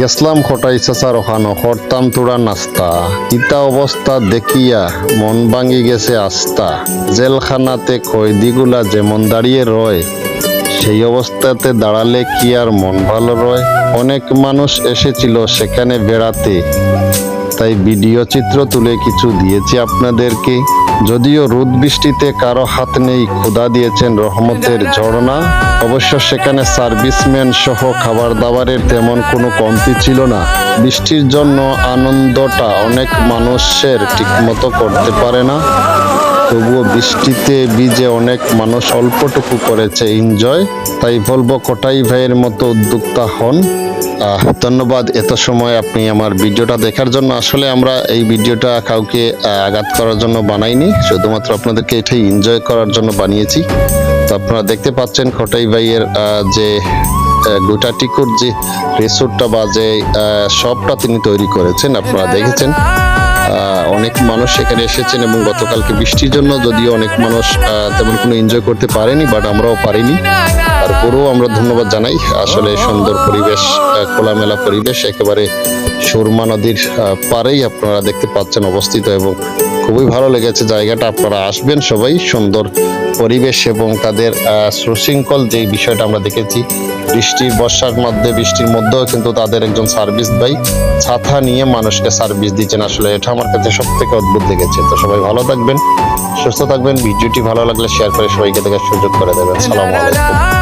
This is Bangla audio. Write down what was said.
গেছলাম খটাই চাচার ওখানো করতাম তোরা নাস্তা, ইতা অবস্থা দেখিয়া মন ভাঙি গেছে আস্তা। জেলখানাতে কয়েদিগুলা যেমন দাঁড়িয়ে রয়, সেই অবস্থাতে দাঁড়ালে কি আর মন ভালো রয়? অনেক মানুষ এসেছিল সেখানে বেড়াতে, তাই ভিডিও চিত্র তুলে কিছু দিয়েছি আপনাদেরকে। যদিও রোদ বৃষ্টিতে কারো হাত নেই, খোদা দিয়েছেন রহমতের ঝর্ণা। অবশ্য সেখানে সার্ভিসম্যান সহ খাবার দাবারের তেমন কোনো কমতি ছিল না। বৃষ্টির জন্য আনন্দটা অনেক মানুষের ঠিকমতো করতে পারে না, তবুও বৃষ্টিতে ভিজে অনেক মানুষ অল্পটুকু করেছে এনজয়। তাই বলবো কটাই ভাইয়ের মতো উদ্যোক্তা হন। ধন্যবাদ এত সময় আপনি আমার ভিডিওটা দেখার জন্য। আসলে আমরা এই ভিডিওটা কাউকে আঘাত করার জন্য বানাইনি, শুধুমাত্র আপনাদেরকে এটাই এনজয় করার জন্য বানিয়েছি। তো আপনারা দেখতে পাচ্ছেন খটাই ভাইয়ের যে গোটাটিকুর যে রিসোর্টটা বা যে শপটা তিনি তৈরি করেছেন, আপনারা দেখেছেন অনেক মানুষ সেখানে এসেছেন এবং গতকালকে বৃষ্টির জন্য যদিও অনেক মানুষ তেমন কোনো এনজয় করতে পারেনি, বাট আমরাও পারিনি। তারপরেও আমরা ধন্যবাদ জানাই। আসলে সুন্দর পরিবেশ, খোলামেলা পরিবেশ, একেবারে সুরমা নদীর পাড়েই আপনারা দেখতে পাচ্ছেন অবস্থিত এবং খুবই ভালো লেগেছে জায়গাটা। আপনারা আসবেন সবাই, সুন্দর পরিবেশ এবং তাদের সুশৃঙ্খল যে বিষয়টা আমরা দেখেছি। বর্ষার মধ্যে বৃষ্টির মধ্যেও কিন্তু তাদের একজন সার্ভিস ভাই ছাতা নিয়ে মানুষকে সার্ভিস দিচ্ছেন। আসলে এটা আমার কাছে সব থেকে অদ্ভুত লেগেছে। তো সবাই ভালো থাকবেন, সুস্থ থাকবেন। ভিডিওটি ভালো লাগলে শেয়ার করে সবাইকে দেখার সুযোগ করে দেবেন। সালামু আলাইকুম।